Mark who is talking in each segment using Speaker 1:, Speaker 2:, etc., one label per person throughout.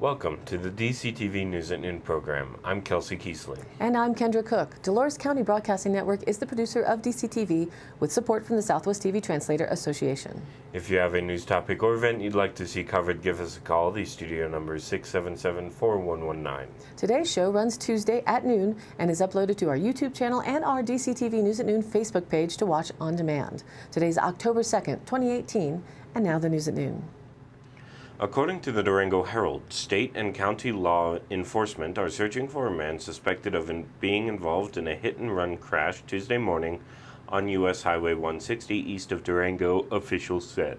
Speaker 1: Welcome to the DCTV News at Noon program. I'm Kelsey Kiesling.
Speaker 2: And I'm Kendra Cook. Dolores County Broadcasting Network is the producer of DCTV with support from the Southwest TV Translator Association.
Speaker 1: If you have a news topic or event you'd like to see covered, give us a call. The studio number is 677-4119.
Speaker 2: Today's show runs Tuesday at noon and is uploaded to our YouTube channel and our DCTV News at Noon Facebook page to watch on demand. Today's October 2nd, 2018, and now the News at Noon.
Speaker 1: According to the Durango Herald, state and county law enforcement are searching for a man suspected of being involved in a hit-and-run crash Tuesday morning on U.S. Highway 160 east of Durango, officials said.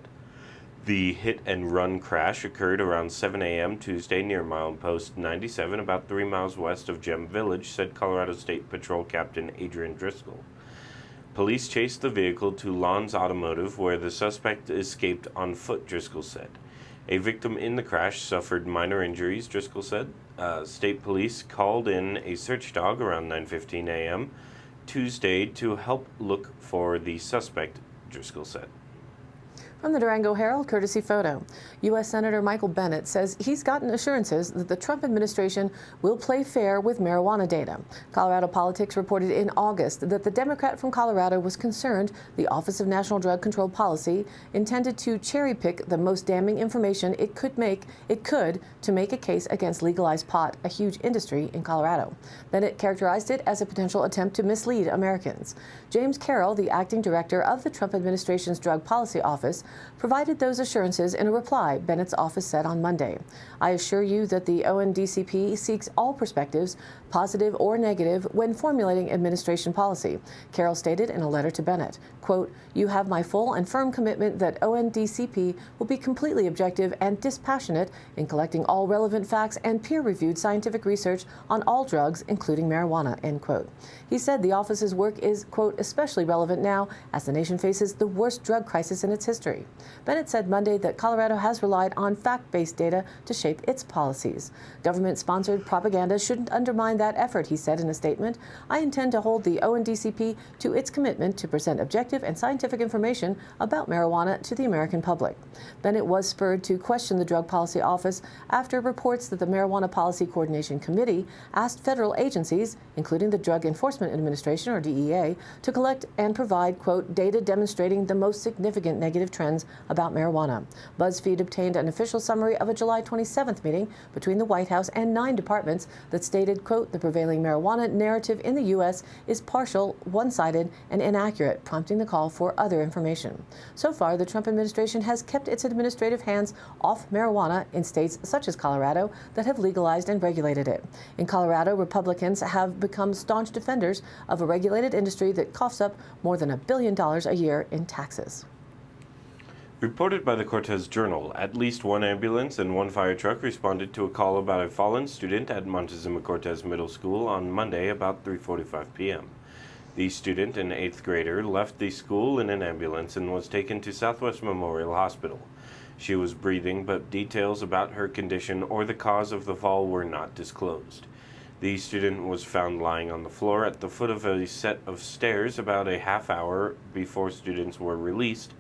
Speaker 1: The hit-and-run crash occurred around 7 a.m. Tuesday near milepost 97, about 3 miles west of Gem Village, said Colorado State Patrol Captain Adrian Driscoll. Police chased the vehicle to Lons Automotive, where the suspect escaped on foot, Driscoll said. A victim in the crash suffered minor injuries, Driscoll said. State police called in a search dog around 9:15 a.m. Tuesday to help look for the suspect, Driscoll said.
Speaker 2: From the Durango Herald, courtesy photo. U.S. Senator Michael Bennet says he's gotten assurances that the Trump administration will play fair with marijuana data. Colorado Politics reported in August that the Democrat from Colorado was concerned the Office of National Drug Control Policy intended to cherry-pick the most damning information it could to make a case against legalized pot, a huge industry in Colorado. Bennet characterized it as a potential attempt to mislead Americans. James Carroll, the acting director of the Trump administration's Drug Policy Office, provided those assurances in a reply, Bennett's office said on Monday. I assure you that the ONDCP seeks all perspectives, positive or negative, when formulating administration policy, Carroll stated in a letter to Bennett. Quote, you have my full and firm commitment that ONDCP will be completely objective and dispassionate in collecting all relevant facts and peer-reviewed scientific research on all drugs, including marijuana, end quote. He said the office's work is, quote, especially relevant now as the nation faces the worst drug crisis in its history. Bennett said Monday that Colorado has relied on fact-based data to shape its policies. Government-sponsored propaganda shouldn't undermine that effort, he said in a statement. I intend to hold the ONDCP to its commitment to present objective and scientific information about marijuana to the American public. Bennett was spurred to question the Drug Policy Office after reports that the Marijuana Policy Coordination Committee asked federal agencies, including the Drug Enforcement Administration, or DEA, to collect and provide, quote, data demonstrating the most significant negative trends about marijuana. BuzzFeed obtained an official summary of a July 27th meeting between the White House and 9 departments that stated, quote, the prevailing marijuana narrative in the U.S. is partial, one-sided, and inaccurate, prompting the call for other information. So far, the Trump administration has kept its administrative hands off marijuana in states such as Colorado that have legalized and regulated it. In Colorado, Republicans have become staunch defenders of a regulated industry that coughs up more than $1 billion a year in taxes.
Speaker 1: Reported by the Cortez Journal, at least one ambulance and one fire truck responded to a call about a fallen student at Montezuma Cortez Middle School on Monday about 3:45 p.m. The student, an 8th grader, left the school in an ambulance and was taken to Southwest Memorial Hospital. She was breathing, but details about her condition or the cause of the fall were not disclosed. The student was found lying on the floor at the foot of a set of stairs about a half hour before students were released,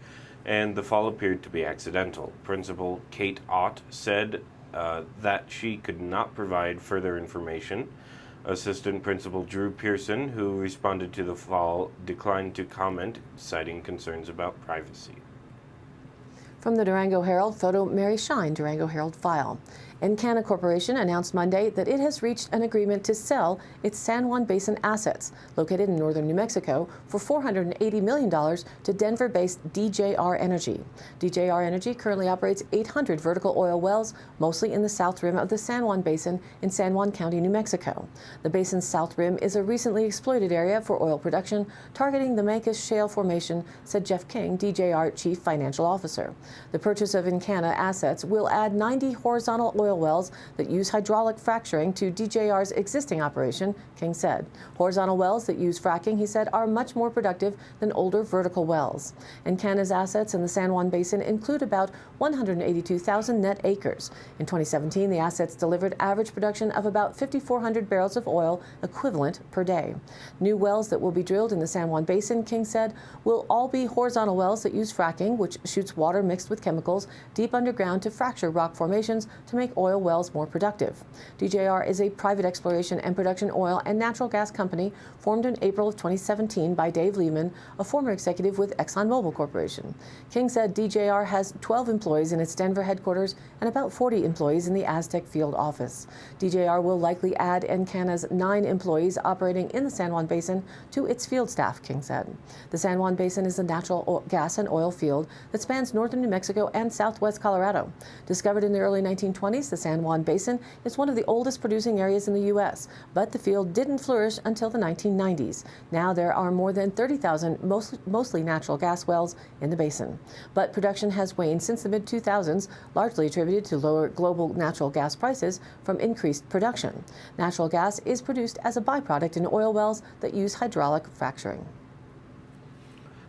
Speaker 1: and the fall appeared to be accidental. Principal Kate Ott said that she could not provide further information. Assistant Principal Drew Pearson, who responded to the fall, declined to comment, citing concerns about privacy.
Speaker 2: From the Durango Herald, photo Mary Shine, Durango Herald file. Encana Corporation announced Monday that it has reached an agreement to sell its San Juan Basin assets, located in northern New Mexico, for $480 million to Denver-based DJR Energy. DJR Energy currently operates 800 vertical oil wells, mostly in the south rim of the San Juan Basin in San Juan County, New Mexico. The basin's south rim is a recently exploited area for oil production, targeting the Mancos Shale Formation, said Jeff King, DJR Chief Financial Officer. The purchase of Encana assets will add 90 horizontal oil wells that use hydraulic fracturing to DJR's existing operation, King said. Horizontal wells that use fracking, he said, are much more productive than older vertical wells. Encana's assets in the San Juan Basin include about 182,000 net acres. In 2017, the assets delivered average production of about 5,400 barrels of oil equivalent per day. New wells that will be drilled in the San Juan Basin, King said, will all be horizontal wells that use fracking, which shoots water mixed mixed with chemicals deep underground to fracture rock formations to make oil wells more productive. DJR is a private exploration and production oil and natural gas company formed in April of 2017 by Dave Lehman, a former executive with ExxonMobil Corporation. King said DJR has 12 employees in its Denver headquarters and about 40 employees in the Aztec field office. DJR will likely add Encana's 9 employees operating in the San Juan Basin to its field staff, King said. The San Juan Basin is a natural gas and oil field that spans northern New Mexico and southwest Colorado. Discovered in the early 1920s, the San Juan Basin is one of the oldest producing areas in the U.S., but the field didn't flourish until the 1990s. Now there are more than 30,000 mostly natural gas wells in the basin. But production has waned since the mid-2000s, largely attributed to lower global natural gas prices from increased production. Natural gas is produced as a byproduct in oil wells that use hydraulic fracturing.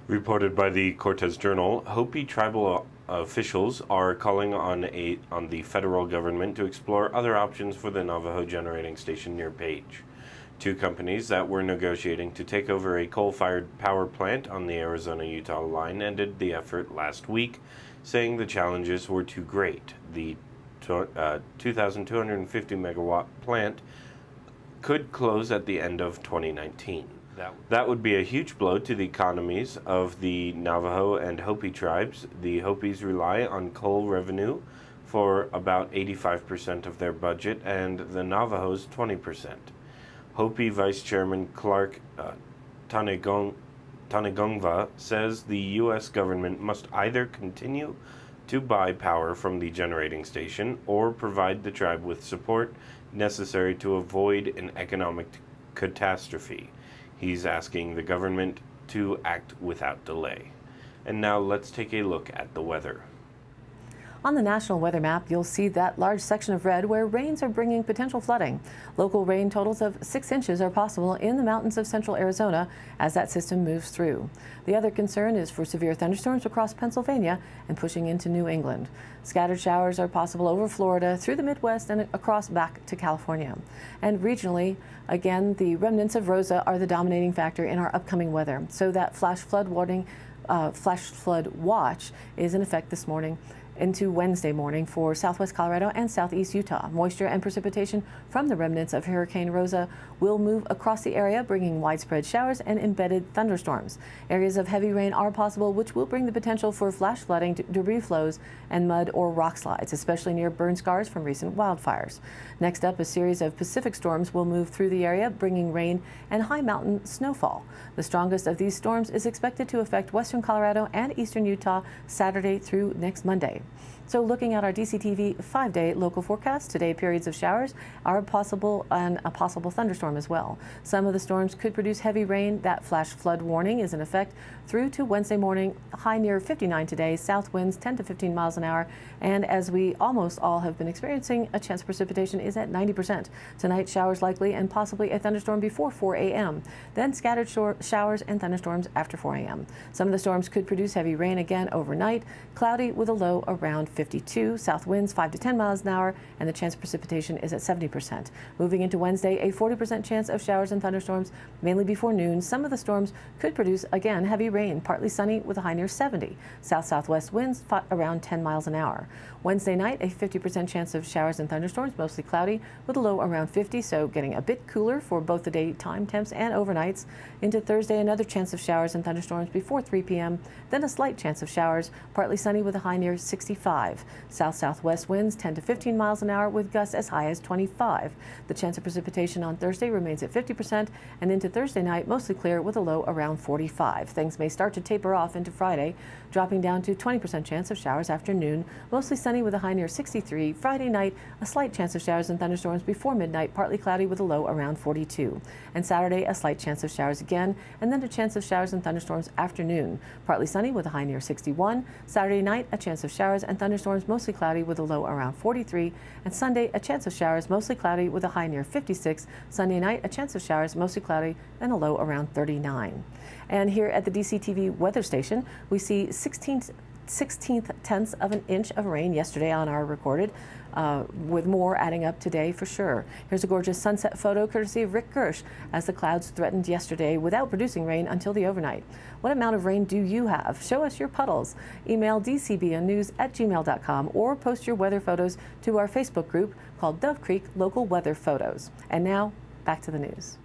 Speaker 1: Reported by the Cortez Journal, Hopi tribal officials are calling on the federal government to explore other options for the Navajo generating station near Page. 2 companies that were negotiating to take over a coal-fired power plant on the Arizona-Utah line ended the effort last week, saying the challenges were too great. The 2,250 megawatt plant could close at the end of 2019. That would be a huge blow to the economies of the Navajo and Hopi tribes. The Hopis rely on coal revenue for about 85% of their budget, and the Navajos 20%. Hopi Vice Chairman Clark Tanegongva says the U.S. government must either continue to buy power from the generating station or provide the tribe with support necessary to avoid an economic catastrophe. He's asking the government to act without delay. And now let's take a look at the weather.
Speaker 2: On the national weather map, you'll see that large section of red where rains are bringing potential flooding. Local rain totals of 6 inches are possible in the mountains of central Arizona as that system moves through. The other concern is for severe thunderstorms across Pennsylvania and pushing into New England. Scattered showers are possible over Florida, through the Midwest, and across back to California. And regionally, again, the remnants of Rosa are the dominating factor in our upcoming weather. So that flash flood watch is in effect this morning into Wednesday morning for southwest Colorado and southeast Utah. Moisture and precipitation from the remnants of Hurricane Rosa will move across the area, bringing widespread showers and embedded thunderstorms. Areas of heavy rain are possible, which will bring the potential for flash flooding, debris flows, and mud or rock slides, especially near burn scars from recent wildfires. Next up, a series of Pacific storms will move through the area, bringing rain and high mountain snowfall. The strongest of these storms is expected to affect western Colorado and eastern Utah Saturday through next Monday. So looking at our DCTV 5-day local forecast, today periods of showers are possible and a possible thunderstorm as well. Some of the storms could produce heavy rain. That flash flood warning is in effect through to Wednesday morning, high near 59 today, south winds 10 to 15 miles an hour. And as we almost all have been experiencing, a chance of precipitation is at 90%. Tonight, showers likely and possibly a thunderstorm before 4 a.m. Then scattered showers and thunderstorms after 4 a.m. Some of the storms could produce heavy rain again overnight, cloudy with a low around 52, south winds 5 to 10 miles an hour, and the chance of precipitation is at 70%. Moving into Wednesday, a 40% chance of showers and thunderstorms, mainly before noon. Some of the storms could produce, again, heavy rain, partly sunny with a high near 70. South-southwest winds around 10 miles an hour. Wednesday night, a 50% chance of showers and thunderstorms, mostly cloudy, with a low around 50, so getting a bit cooler for both the daytime temps and overnights. Into Thursday, another chance of showers and thunderstorms before 3 p.m., then a slight chance of showers, partly sunny with a high near 65. South-southwest winds 10 to 15 miles an hour with gusts as high as 25. The chance of precipitation on Thursday remains at 50%, and into Thursday night, mostly clear with a low around 45. Things may start to taper off into Friday, dropping down to 20% chance of showers after noon, mostly sunny with a high near 63. Friday night, a slight chance of showers and thunderstorms before midnight, partly cloudy with a low around 42. And Saturday, a slight chance of showers again, and then a chance of showers and thunderstorms afternoon, partly sunny with a high near 61. Saturday night, a chance of showers and thunderstorms, mostly cloudy with a low around 43. And Sunday, a chance of showers, mostly cloudy with a high near 56. Sunday night, a chance of showers, mostly cloudy, and a low around 39. And here at the DCTV weather station, we see 16 16/10 of an inch of rain yesterday on our recorded, with more adding up today for sure. Here's a gorgeous sunset photo courtesy of Rick Gersh as the clouds threatened yesterday without producing rain until the overnight. What amount of rain do you have? Show us your puddles. Email dcbnnews@gmail.com or post your weather photos to our Facebook group called Dove Creek Local Weather Photos. And now, back to the news.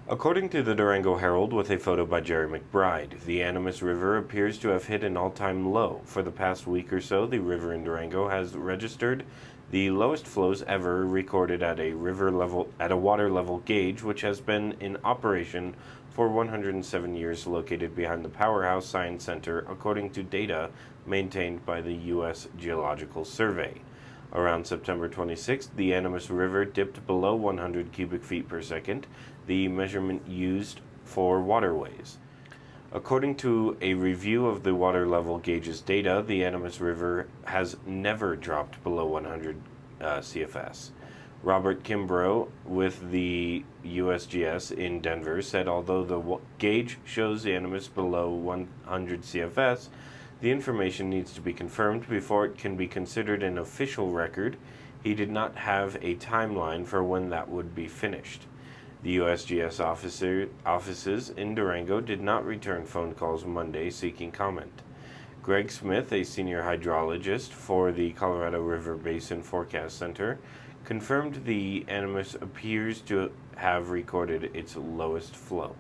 Speaker 1: According to the Durango Herald, with a photo by Jerry McBride, the Animas River appears to have hit an all-time low. For the past week or so, the river in Durango has registered the lowest flows ever recorded at a water level gauge, which has been in operation for 107 years, located behind the Powerhouse Science Center, according to data maintained by the U.S. Geological Survey. Around September 26th, the Animas River dipped below 100 cubic feet per second, the measurement used for waterways. According to a review of the water level gauge's data, the Animas River has never dropped below 100 CFS. Robert Kimbrough with the USGS in Denver said although the gauge shows the Animas below 100 CFS, the information needs to be confirmed before it can be considered an official record. He did not have a timeline for when that would be finished. The USGS offices in Durango did not return phone calls Monday seeking comment. Greg Smith, a senior hydrologist for the Colorado River Basin Forecast Center, confirmed the Animas appears to have recorded its lowest flow.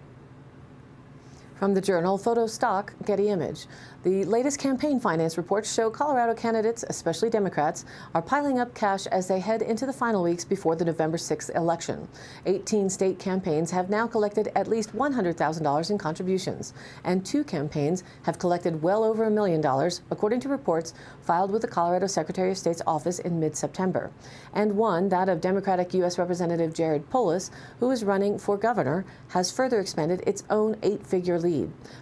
Speaker 2: From the Journal, photo stock, Getty Image. The latest campaign finance reports show Colorado candidates, especially Democrats, are piling up cash as they head into the final weeks before the November 6th election. 18 state campaigns have now collected at least $100,000 in contributions, and 2 campaigns have collected well over $1 million, according to reports filed with the Colorado Secretary of State's office in mid-September. And one, that of Democratic U.S. Representative Jared Polis, who is running for governor, has further expanded its own 8-figure lead.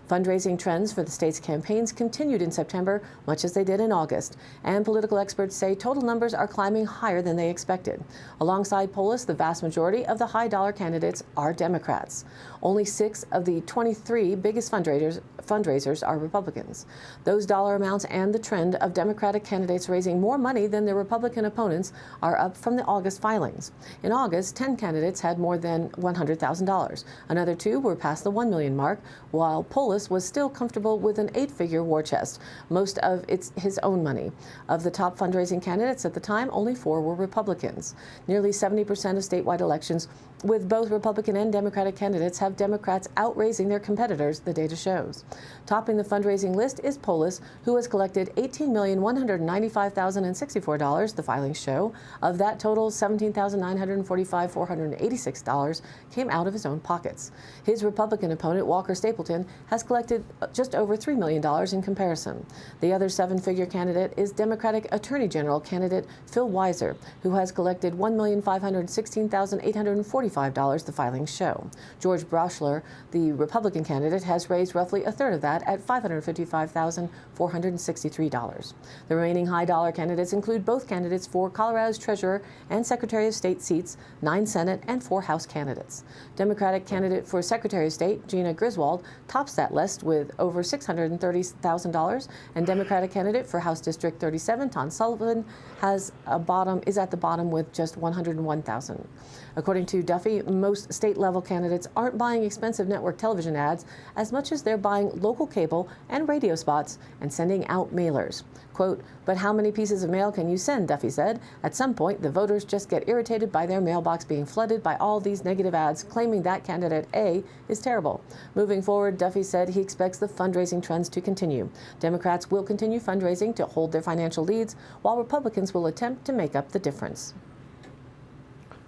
Speaker 2: Fundraising trends for the state's campaigns continued in September, much as they did in August, and political experts say total numbers are climbing higher than they expected. Alongside Polis, the vast majority of the high-dollar candidates are Democrats. Only 6 of the 23 biggest fundraisers are Republicans. Those dollar amounts and the trend of Democratic candidates raising more money than their Republican opponents are up from the August filings. In August, 10 candidates had more than $100,000. Another 2 were past the $1 million mark, while Polis was still comfortable with an 8-figure war chest, most of his own money. Of the top fundraising candidates at the time, only 4 were Republicans. Nearly 70% of statewide elections with both Republican and Democratic candidates have Democrats outraising their competitors, the data shows. Topping the fundraising list is Polis, who has collected $18,195,064, the filings show. Of that total, $17,945,486 came out of his own pockets. His Republican opponent, Walker Stapleton, has collected just over $3 million in comparison. The other 7-figure candidate is Democratic Attorney General candidate Phil Weiser, who has collected $1,516,845, the filings show. George Broschler, the Republican candidate, has raised roughly a third of that at $555,463. The remaining high-dollar candidates include both candidates for Colorado's Treasurer and Secretary of State seats, 9 Senate and 4 House candidates. Democratic candidate for Secretary of State, Gina Griswold, tops that list with over $630,000, and Democratic candidate for House District 37, Tom Sullivan, is at the bottom with just $101,000. According to Duffy, most state-level candidates aren't buying expensive network television ads as much as they're buying local cable and radio spots and sending out mailers. Quote, "But how many pieces of mail can you send?" Duffy said. "At some point, the voters just get irritated by their mailbox being flooded by all these negative ads claiming that candidate A is terrible." Moving forward, Duffy said he expects the fundraising trends to continue. Democrats will continue fundraising to hold their financial leads, while Republicans will attempt to make up the difference.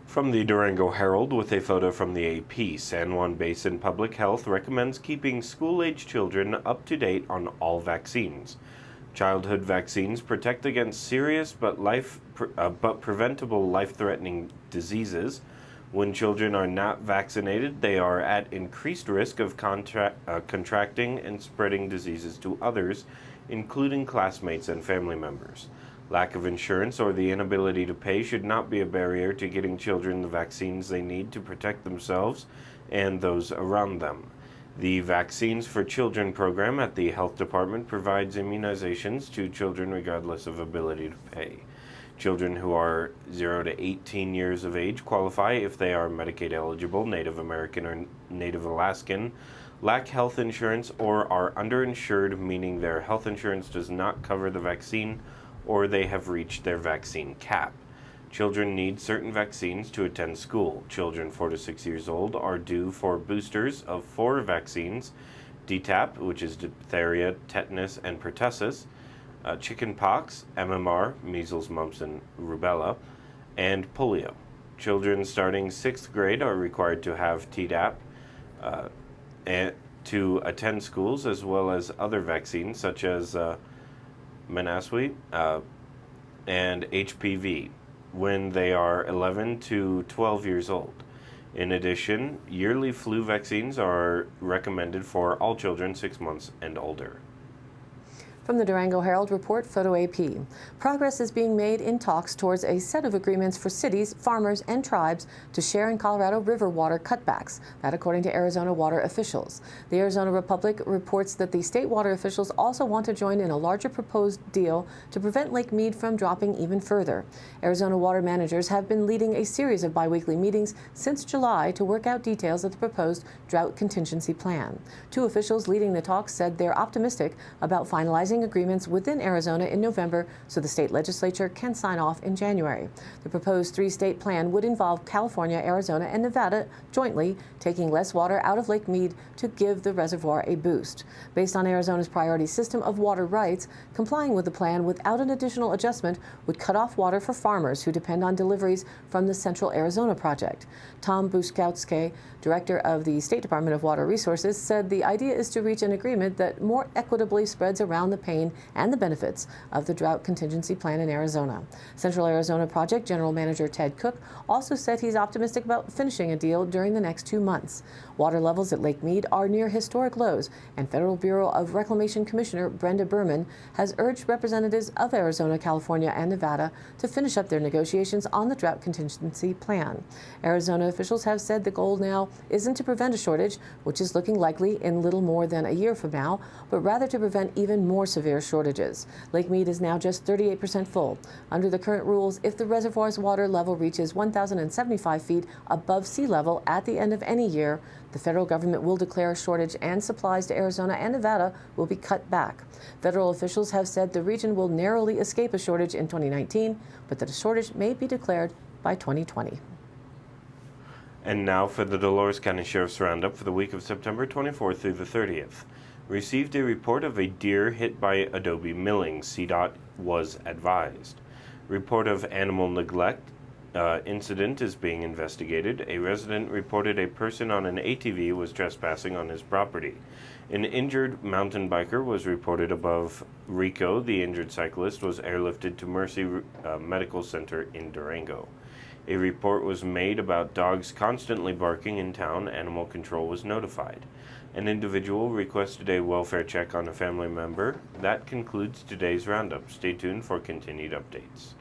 Speaker 1: From the Durango Herald with a photo from the AP, San Juan Basin Public Health recommends keeping school-age children up to date on all vaccines. Childhood vaccines protect against serious but preventable life-threatening diseases. When children are not vaccinated, they are at increased risk of contracting and spreading diseases to others, including classmates and family members. Lack of insurance or the inability to pay should not be a barrier to getting children the vaccines they need to protect themselves and those around them. The Vaccines for Children program at the health department provides immunizations to children regardless of ability to pay. Children who are 0 to 18 years of age qualify if they are Medicaid eligible, Native American or Native Alaskan, lack health insurance, or are underinsured, meaning their health insurance does not cover the vaccine, or they have reached their vaccine cap. Children need certain vaccines to attend school. Children 4 to 6 years old are due for boosters of 4 vaccines: DTaP, which is diphtheria, tetanus, and pertussis, chickenpox, MMR, measles, mumps, and rubella, and polio. Children starting 6th grade are required to have Tdap and to attend schools, as well as other vaccines such as Menaswi and HPV when they are 11 to 12 years old. In addition, yearly flu vaccines are recommended for all children 6 months and older.
Speaker 2: From the Durango Herald report, Photo AP. Progress is being made in talks towards a set of agreements for cities, farmers, and tribes to share in Colorado River water cutbacks. That according to Arizona water officials. The Arizona Republic reports that the state water officials also want to join in a larger proposed deal to prevent Lake Mead from dropping even further. Arizona water managers have been leading a series of biweekly meetings since July to work out details of the proposed drought contingency plan. 2 officials leading the talks said they're optimistic about finalizing agreements within Arizona in November so the state legislature can sign off in January. The proposed 3-state plan would involve California, Arizona, and Nevada jointly taking less water out of Lake Mead to give the reservoir a boost. Based on Arizona's priority system of water rights, complying with the plan without an additional adjustment would cut off water for farmers who depend on deliveries from the Central Arizona Project. Tom Buskowski, director of the State Department of Water Resources, said the idea is to reach an agreement that more equitably spreads around the pain and the benefits of the drought contingency plan in Arizona. Central Arizona Project General Manager Ted Cook also said he's optimistic about finishing a deal during the next 2 months. Water levels at Lake Mead are near historic lows, and Federal Bureau of Reclamation Commissioner Brenda Berman has urged representatives of Arizona, California, and Nevada to finish up their negotiations on the drought contingency plan. Arizona officials have said the goal now isn't to prevent a shortage, which is looking likely in little more than a year from now, but rather to prevent even more severe shortages. Lake Mead is now just 38% full. Under the current rules, if the reservoir's water level reaches 1,075 feet above sea level at the end of any year, the federal government will declare a shortage and supplies to Arizona and Nevada will be cut back. Federal officials have said the region will narrowly escape a shortage in 2019, but that a shortage may be declared by 2020.
Speaker 1: And now for the Dolores County Sheriff's Roundup for the week of September 24th through the 30th. Received a report of a deer hit by Adobe milling. CDOT was advised. Report of animal neglect incident is being investigated. A resident reported a person on an ATV was trespassing on his property. An injured mountain biker was reported above Rico. The injured cyclist was airlifted to Mercy Medical Center in Durango. A report was made about dogs constantly barking in town. Animal control was notified. An individual requested a welfare check on a family member. That concludes today's roundup. Stay tuned for continued updates.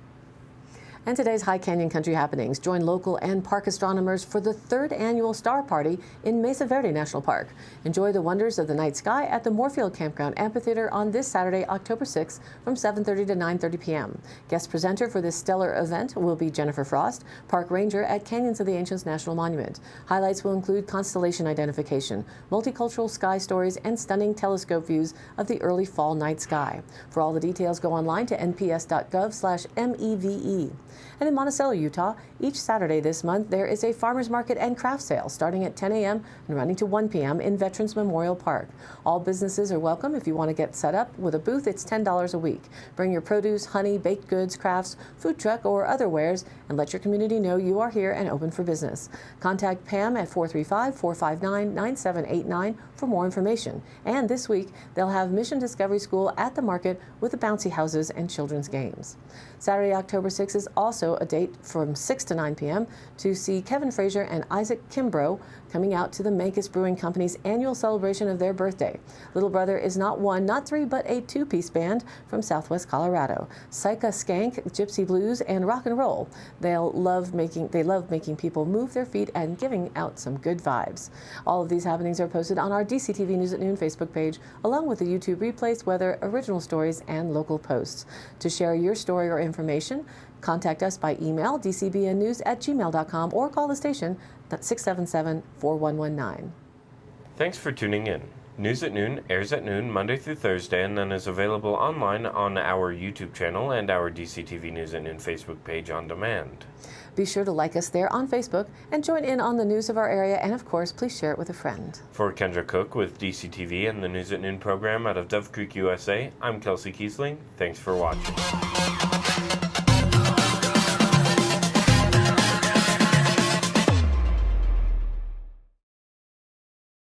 Speaker 2: And today's High Canyon Country happenings. Join local and park astronomers for the 3rd annual Star Party in Mesa Verde National Park. Enjoy the wonders of the night sky at the Moorfield Campground Amphitheater on this Saturday, October 6th from 7:30 to 9:30 p.m. Guest presenter for this stellar event will be Jennifer Frost, park ranger at Canyons of the Ancients National Monument. Highlights will include constellation identification, multicultural sky stories, and stunning telescope views of the early fall night sky. For all the details, go online to nps.gov/MEVE. And in Monticello, Utah, each Saturday this month, there is a farmers market and craft sale starting at 10 a.m. and running to 1 p.m. in Veterans Memorial Park. All businesses are welcome. If you want to get set up with a booth, it's $10 a week. Bring your produce, honey, baked goods, crafts, food truck, or other wares, and let your community know you are here and open for business. Contact Pam at 435-459-9789 for more information. And this week, they'll have Mission Discovery School at the market with the bouncy houses and children's games. Saturday, October 6th is also a date from 6 to 9 p.m. to see Kevin Frazier and Isaac Kimbrough coming out to the Mancus Brewing Company's annual celebration of their birthday. Little Brother is not one, not three, but a two-piece band from Southwest Colorado. Psycha Skank, Gypsy Blues, and rock and roll. They love making people move their feet and giving out some good vibes. All of these happenings are posted on our DCTV News at Noon Facebook page, along with the YouTube replays, weather, original stories, and local posts. To share your story or information, contact us by email, dcbnnews@gmail.com, or call the station at 677-4119.
Speaker 1: Thanks for tuning in. News at Noon airs at noon Monday through Thursday and then is available online on our YouTube channel and our DCTV News at Noon Facebook page on demand.
Speaker 2: Be sure to like us there on Facebook and join in on the news of our area, and of course, please share it with a friend.
Speaker 1: For Kendra Cook with DCTV and the News at Noon program out of Dove Creek, USA, I'm Kelsey Kiesling. Thanks for watching.